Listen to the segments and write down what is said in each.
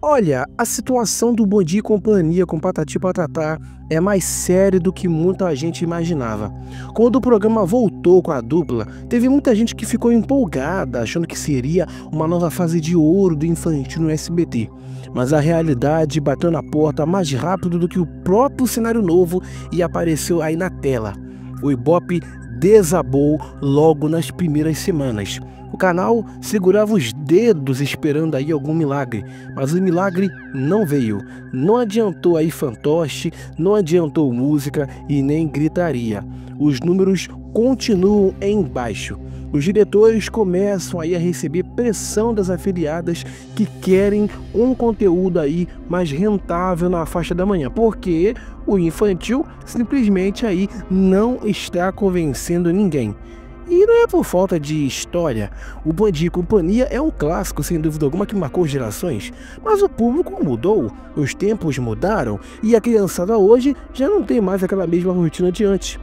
Olha, a situação do Bom Dia e Companhia com Patati e Patatá é mais séria do que muita gente imaginava. Quando o programa voltou com a dupla, teve muita gente que ficou empolgada, achando que seria uma nova fase de ouro do infantil no SBT. Mas a realidade bateu na porta mais rápido do que o próprio cenário novo e apareceu aí na tela. O Ibope desabou logo nas primeiras semanas. O canal segurava os dedos esperando aí algum milagre, mas o milagre não veio. Não adiantou aí fantoche, não adiantou música e nem gritaria. Os números continuam em baixo. Os diretores começam aí a receber pressão das afiliadas que querem um conteúdo aí mais rentável na faixa da manhã, porque o infantil simplesmente aí não está convencendo ninguém. E não é por falta de história. O Bom Dia e Companhia é um clássico, sem dúvida alguma, que marcou gerações. Mas o público mudou, os tempos mudaram e a criançada hoje já não tem mais aquela mesma rotina de antes.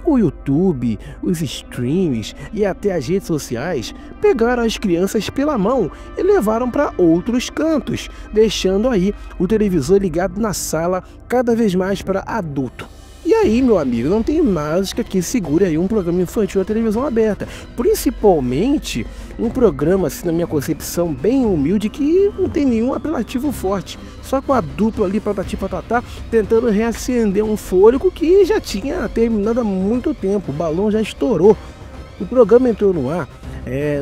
O YouTube, os streams e até as redes sociais pegaram as crianças pela mão e levaram para outros cantos, deixando aí o televisor ligado na sala cada vez mais para adulto. E aí, meu amigo, não tem mágica que segure aí um programa infantil na televisão aberta. Principalmente um programa, assim, na minha concepção, bem humilde, que não tem nenhum apelativo forte. Só com a dupla ali, Patati e Patatá, tentando reacender um fôlego que já tinha terminado há muito tempo. O balão já estourou. O programa entrou no ar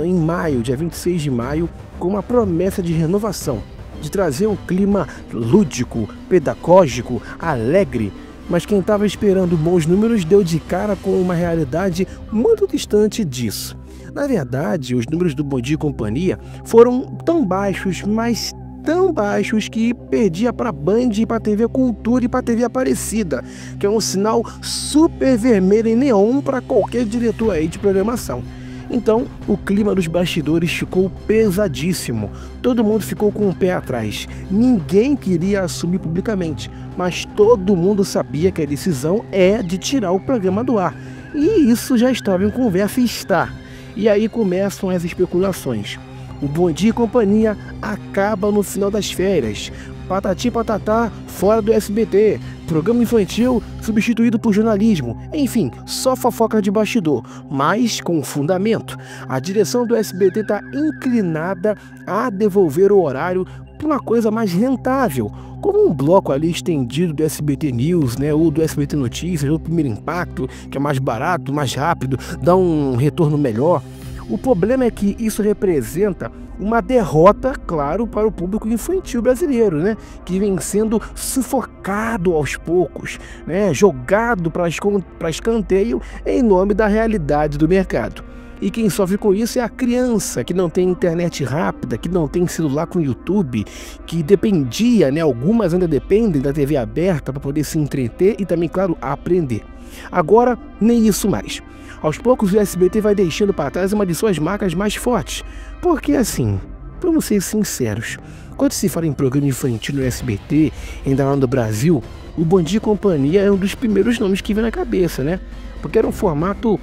em maio, dia 26 de maio, com uma promessa de renovação, de trazer um clima lúdico, pedagógico, alegre. Mas quem estava esperando bons números deu de cara com uma realidade muito distante disso. Na verdade, os números do Bom Dia e Companhia foram tão baixos, mas tão baixos, que perdia para Band, para TV Cultura e para TV Aparecida, que é um sinal super vermelho em neon para qualquer diretor aí de programação. Então, o clima dos bastidores ficou pesadíssimo. Todo mundo ficou com o pé atrás. Ninguém queria assumir publicamente, mas todo mundo sabia que a decisão é de tirar o programa do ar. E isso já estava em conversa e está. E aí começam as especulações. O Bom Dia e Companhia acaba no final das férias. Patati e Patatá fora do SBT, programa infantil substituído por jornalismo, enfim, só fofoca de bastidor, mas com fundamento. A direção do SBT está inclinada a devolver o horário para uma coisa mais rentável, como um bloco ali estendido do SBT News, né, ou do SBT Notícias, ou Primeiro Impacto, que é mais barato, mais rápido, dá um retorno melhor. O problema é que isso representa uma derrota, claro, para o público infantil brasileiro, né? Que vem sendo sufocado aos poucos, né? Jogado para escanteio em nome da realidade do mercado. E quem sofre com isso é a criança, que não tem internet rápida, que não tem celular com YouTube, que dependia, né? Algumas ainda dependem da TV aberta para poder se entreter e também, claro, aprender. Agora, nem isso mais. Aos poucos o SBT vai deixando para trás uma de suas marcas mais fortes. Porque assim, vamos ser sinceros, quando se fala em programa infantil no SBT, ainda lá no Brasil, o Bom Dia e Companhia é um dos primeiros nomes que vem na cabeça, né? Porque era um formato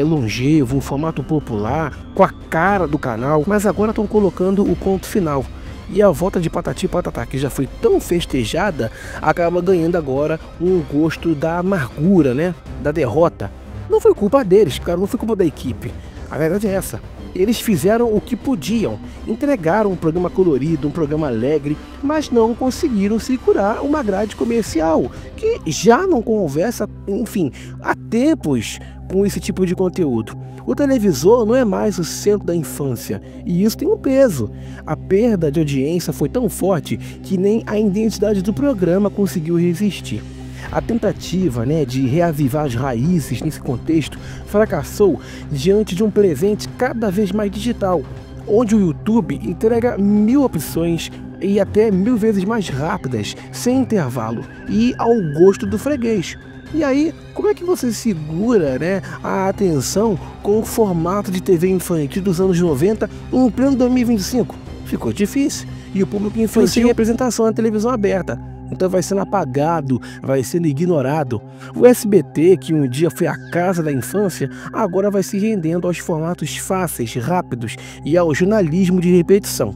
longevo, um formato popular, com a cara do canal, mas agora estão colocando o ponto final. E a volta de Patati e Patatá, que já foi tão festejada, acaba ganhando agora um gosto da amargura, né? Da derrota. Não foi culpa deles, cara, não foi culpa da equipe. A verdade é essa. Eles fizeram o que podiam, entregaram um programa colorido, um programa alegre, mas não conseguiram segurar uma grade comercial, que já não conversa, enfim, há tempos com esse tipo de conteúdo. O televisor não é mais o centro da infância, e isso tem um peso. A perda de audiência foi tão forte que nem a identidade do programa conseguiu resistir. A tentativa, né, de reavivar as raízes nesse contexto fracassou diante de um presente cada vez mais digital, onde o YouTube entrega 1000 opções e até 1000 vezes mais rápidas, sem intervalo, e ao gosto do freguês. E aí, como é que você segura, né, a atenção com o formato de TV infantil dos anos 90 em pleno 2025? Ficou difícil. E o público infantil sem representação na televisão aberta. Então vai sendo apagado, vai sendo ignorado. O SBT, que um dia foi a casa da infância, agora vai se rendendo aos formatos fáceis, rápidos e ao jornalismo de repetição.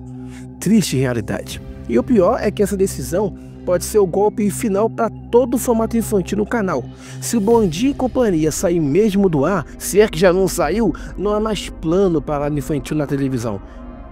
Triste realidade. E o pior é que essa decisão pode ser o golpe final para todo o formato infantil no canal. Se o Bom Dia e Companhia sair mesmo do ar, se é que já não saiu, não há mais plano para o infantil na televisão.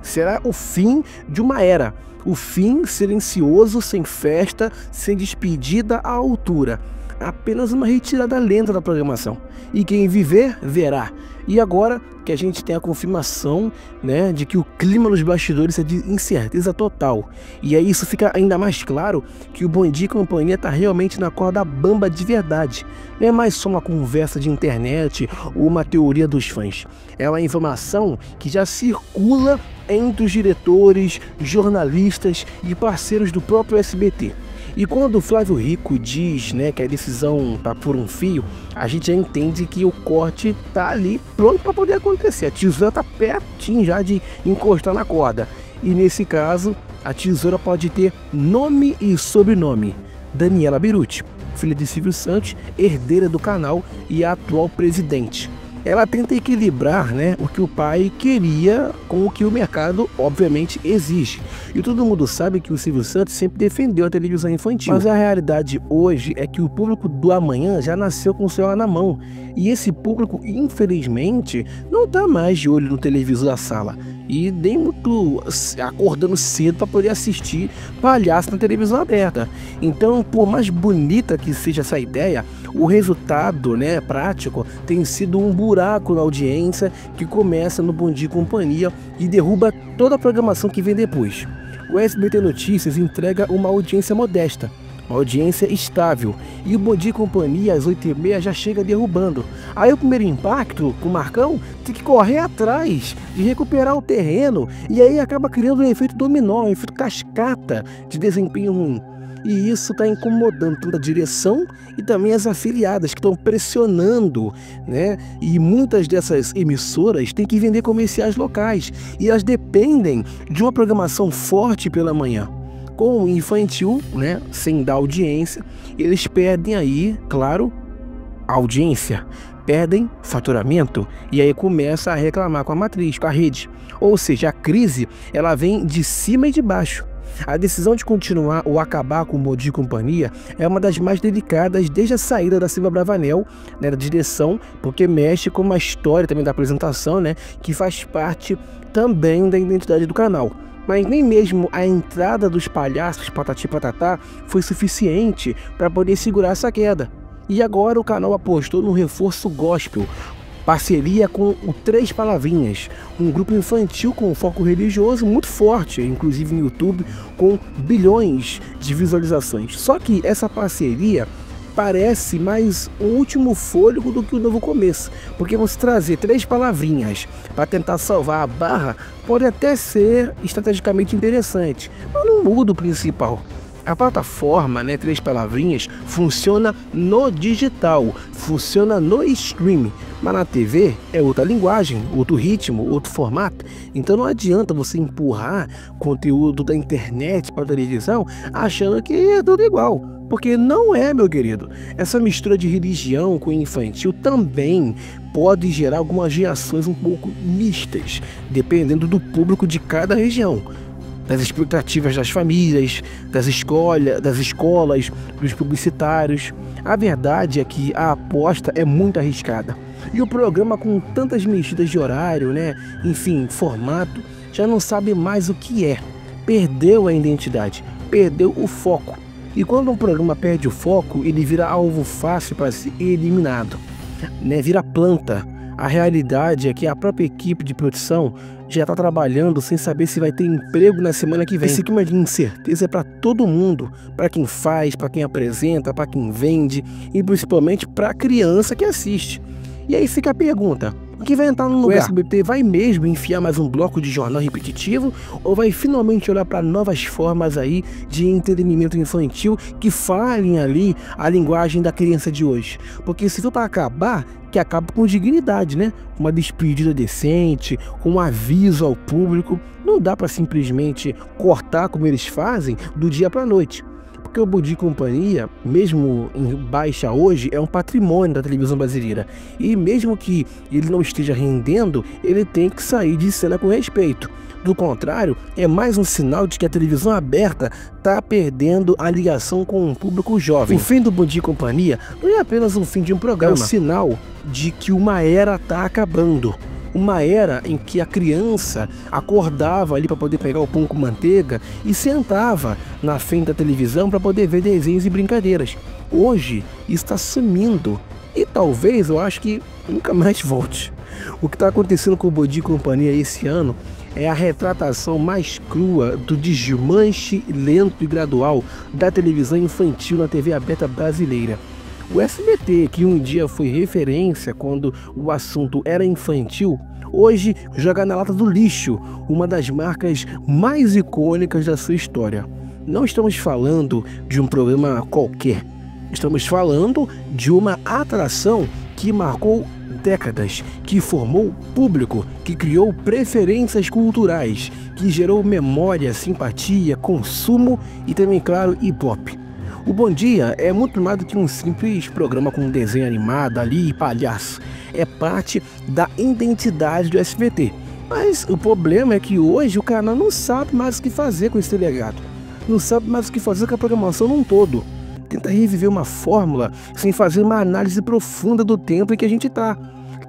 Será o fim de uma era, o fim silencioso, sem festa, sem despedida à altura. Apenas uma retirada lenta da programação. E quem viver, verá. E agora que a gente tem a confirmação, né, de que o clima nos bastidores é de incerteza total. E aí isso fica ainda mais claro que o Bom Dia e Companhia está realmente na corda bamba de verdade. Não é mais só uma conversa de internet ou uma teoria dos fãs. É uma informação que já circula entre os diretores, jornalistas e parceiros do próprio SBT. E quando o Flávio Rico diz, né, que a decisão tá por um fio, a gente já entende que o corte tá ali pronto para poder acontecer. A tesoura tá pertinho já de encostar na corda. E nesse caso, a tesoura pode ter nome e sobrenome. Daniela Beruti, filha de Silvio Santos, herdeira do canal e a atual presidente. Ela tenta equilibrar, né, o que o pai queria com o que o mercado obviamente exige. E todo mundo sabe que o Silvio Santos sempre defendeu a televisão infantil. Mas a realidade hoje é que o público do amanhã já nasceu com o celular na mão. E esse público, infelizmente, não está mais de olho no televisor da sala. E nem muito acordando cedo para poder assistir palhaço na televisão aberta. Então, por mais bonita que seja essa ideia, o resultado, né, prático tem sido um buraco na audiência que começa no Bom Dia e Companhia e derruba toda a programação que vem depois. O SBT Notícias entrega uma audiência modesta, uma audiência estável, e o Bom Dia e Companhia às 8h30 já chega derrubando. Aí o primeiro impacto com o Marcão tem que correr atrás de recuperar o terreno, e aí acaba criando um efeito dominó, um efeito cascata de desempenho ruim. E isso está incomodando toda a direção e também as afiliadas que estão pressionando, né? E muitas dessas emissoras têm que vender comerciais locais e elas dependem de uma programação forte pela manhã. Com o infantil, né, sem dar audiência, eles perdem aí, claro, audiência, perdem faturamento e aí começa a reclamar com a matriz, com a rede. Ou seja, a crise ela vem de cima e de baixo. A decisão de continuar ou acabar com o Bom Dia e Companhia é uma das mais delicadas desde a saída da Silvia Bravanel, né, da direção, porque mexe com uma história também da apresentação, né, que faz parte também da identidade do canal. Mas nem mesmo a entrada dos palhaços Patati Patatá foi suficiente para poder segurar essa queda. E agora o canal apostou no reforço gospel, parceria com o Três Palavrinhas, um grupo infantil com foco religioso muito forte, inclusive no YouTube, com bilhões de visualizações. Só que essa parceria parece mais um último fôlego do que um novo começo, porque você trazer Três Palavrinhas para tentar salvar a barra pode até ser estrategicamente interessante, mas não muda o principal. A plataforma, né, Três Palavrinhas, funciona no digital, funciona no streaming, mas na TV é outra linguagem, outro ritmo, outro formato. Então não adianta você empurrar conteúdo da internet para a televisão achando que é tudo igual, porque não é, meu querido. Essa mistura de religião com infantil também pode gerar algumas reações um pouco mistas, dependendo do público de cada região, das expectativas das famílias, das escolas, dos publicitários. A verdade é que a aposta é muito arriscada. E o programa, com tantas mexidas de horário, né, enfim, formato, já não sabe mais o que é. Perdeu a identidade, perdeu o foco. E quando um programa perde o foco, ele vira alvo fácil para ser eliminado, né, vira planta. A realidade é que a própria equipe de produção já está trabalhando sem saber se vai ter emprego na semana que vem. Esse clima de incerteza é para todo mundo, para quem faz, para quem apresenta, para quem vende e principalmente para a criança que assiste. E aí fica a pergunta: o que vai entrar no lugar? O SBT vai mesmo enfiar mais um bloco de jornal repetitivo ou vai finalmente olhar para novas formas aí de entretenimento infantil que falem ali a linguagem da criança de hoje? Porque se for para acabar, que acaba com dignidade, né? Uma despedida decente, com um aviso ao público. Não dá para simplesmente cortar como eles fazem do dia para a noite. Porque o Bom Dia e Companhia, mesmo em baixa hoje, é um patrimônio da televisão brasileira. E mesmo que ele não esteja rendendo, ele tem que sair de cena com respeito. Do contrário, é mais um sinal de que a televisão aberta está perdendo a ligação com um público jovem. O fim do Bom Dia e Companhia não é apenas um fim de um programa, é um sinal de que uma era está acabando. Uma era em que a criança acordava ali para poder pegar o pão com manteiga e sentava na frente da televisão para poder ver desenhos e brincadeiras. Hoje está sumindo e talvez eu acho que nunca mais volte. O que está acontecendo com o Bom Dia e Companhia esse ano é a retratação mais crua do desmanche lento e gradual da televisão infantil na TV aberta brasileira. O SBT, que um dia foi referência quando o assunto era infantil, hoje joga na lata do lixo uma das marcas mais icônicas da sua história. Não estamos falando de um programa qualquer, estamos falando de uma atração que marcou décadas, que formou público, que criou preferências culturais, que gerou memória, simpatia, consumo e também, claro, ibope. O Bom Dia é muito mais do que um simples programa com desenho animado ali e palhaço. É parte da identidade do SBT. Mas o problema é que hoje o canal não sabe mais o que fazer com esse legado. Não sabe mais o que fazer com a programação num todo. Tenta reviver uma fórmula sem fazer uma análise profunda do tempo em que a gente está.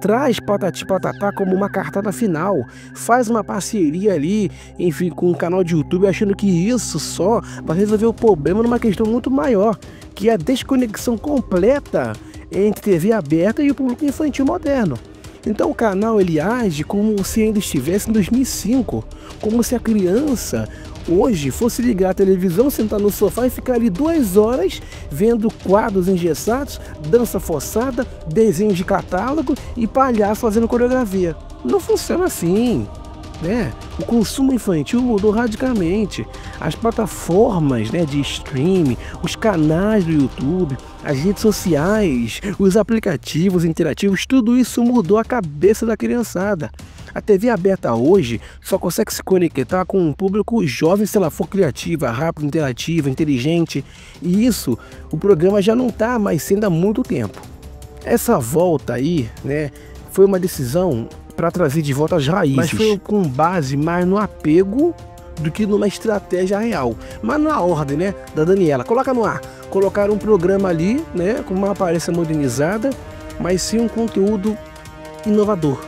Traz Patati Patatá como uma cartada final, faz uma parceria ali, enfim, com um canal de YouTube, achando que isso só vai resolver o problema numa questão muito maior, que é a desconexão completa entre TV aberta e o público infantil moderno. Então o canal ele age como se ainda estivesse em 2005, como se a criança hoje fosse ligar a televisão, sentar no sofá e ficar ali 2 horas vendo quadros engessados, dança forçada, desenhos de catálogo e palhaço fazendo coreografia. Não funciona assim, né? O consumo infantil mudou radicalmente. As plataformas, né, de streaming, os canais do YouTube, as redes sociais, os aplicativos interativos, tudo isso mudou a cabeça da criançada. A TV aberta hoje só consegue se conectar com um público jovem se ela for criativa, rápida, interativa, inteligente. E isso, o programa já não está mais sendo há muito tempo. Essa volta aí, né, foi uma decisão para trazer de volta as raízes. Mas foi com base mais no apego do que numa estratégia real. Mas na ordem, né, da Daniela. Coloca no ar. Colocaram um programa ali, né, com uma aparência modernizada, mas sim um conteúdo inovador.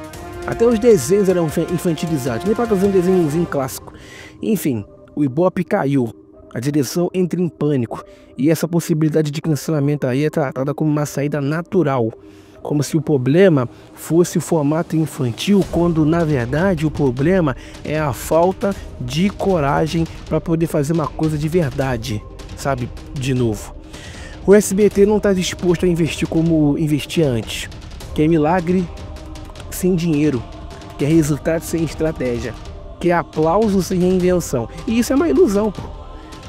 Até os desenhos eram infantilizados, nem para fazer um desenhozinho clássico. Enfim, o Ibope caiu, a direção entra em pânico e essa possibilidade de cancelamento aí é tratada como uma saída natural, como se o problema fosse o formato infantil, quando na verdade o problema é a falta de coragem para poder fazer uma coisa de verdade, sabe? De novo, o SBT não está disposto a investir como investia antes, que é milagre sem dinheiro, que é resultado sem estratégia, que é aplauso sem reinvenção. E isso é uma ilusão, pô.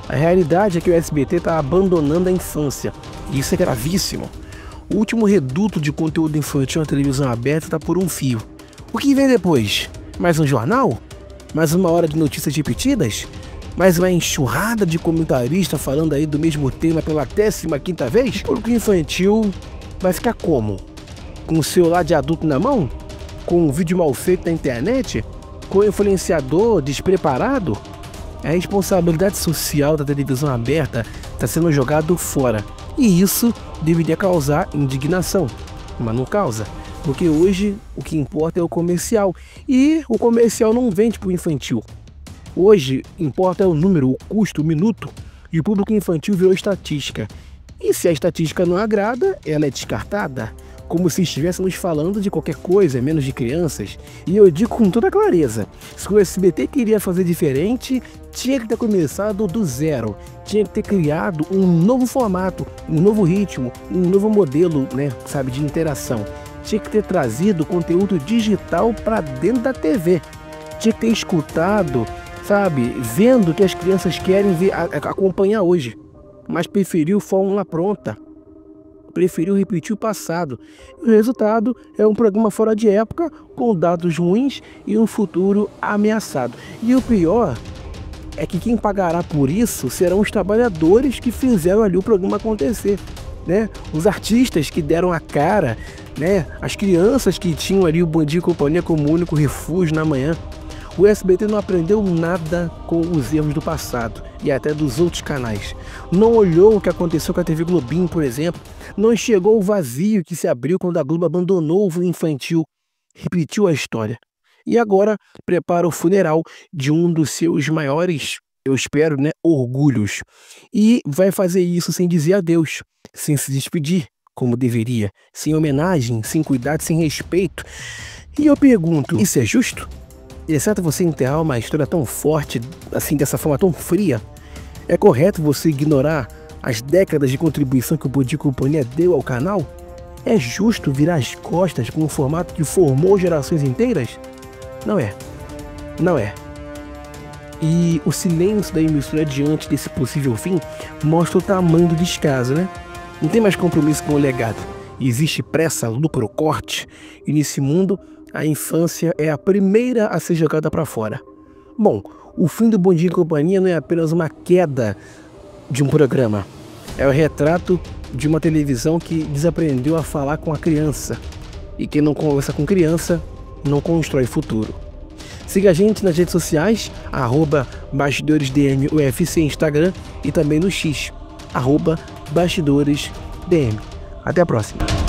A realidade é que o SBT está abandonando a infância. E isso é gravíssimo. O último reduto de conteúdo infantil na televisão aberta está por um fio. O que vem depois? Mais um jornal? Mais uma hora de notícias repetidas? Mais uma enxurrada de comentaristas falando aí do mesmo tema pela 15ª vez? O público infantil vai ficar como? Com o celular de adulto na mão? Com um vídeo mal feito na internet? Com o influenciador despreparado? A responsabilidade social da televisão aberta está sendo jogado fora. E isso deveria causar indignação, mas não causa. Porque hoje o que importa é o comercial. E o comercial não vende para o infantil. Hoje importa o número, o custo, o minuto. E o público infantil virou estatística. E se a estatística não agrada, ela é descartada. Como se estivéssemos falando de qualquer coisa, menos de crianças. E eu digo com toda clareza, se o SBT queria fazer diferente, tinha que ter começado do zero. Tinha que ter criado um novo formato, um novo ritmo, um novo modelo, né, sabe, de interação. Tinha que ter trazido conteúdo digital para dentro da TV. Tinha que ter escutado, sabe, vendo o que as crianças querem ver, acompanhar hoje. Mas preferiu fórmula pronta. Preferiu repetir o passado. E o resultado é um programa fora de época, com dados ruins e um futuro ameaçado. E o pior é que quem pagará por isso serão os trabalhadores que fizeram ali o programa acontecer, né? Os artistas que deram a cara, né? As crianças que tinham ali o Bom Dia e Companhia como único refúgio na manhã. O SBT não aprendeu nada com os erros do passado e até dos outros canais. Não olhou o que aconteceu com a TV Globinho, por exemplo. Não enxergou o vazio que se abriu quando a Globo abandonou o infantil. Repetiu a história. E agora prepara o funeral de um dos seus maiores, eu espero, né, orgulhos. E vai fazer isso sem dizer adeus, sem se despedir, como deveria, sem homenagem, sem cuidado, sem respeito. E eu pergunto, isso é justo? É certo você enterrar uma história tão forte, assim, dessa forma tão fria? É correto você ignorar as décadas de contribuição que o Bom Dia e Companhia deu ao canal? É justo virar as costas com um formato que formou gerações inteiras? Não é. Não é. E o silêncio da emissora diante desse possível fim mostra o tamanho do descaso, né? Não tem mais compromisso com o legado. Existe pressa, lucro, corte. E nesse mundo, a infância é a primeira a ser jogada para fora. Bom, o fim do Bom Dia e Companhia não é apenas uma queda de um programa. É o retrato de uma televisão que desaprendeu a falar com a criança. E quem não conversa com criança, não constrói futuro. Siga a gente nas redes sociais, @BastidoresDMUFC Instagram e também no X, @BastidoresDM. Até a próxima.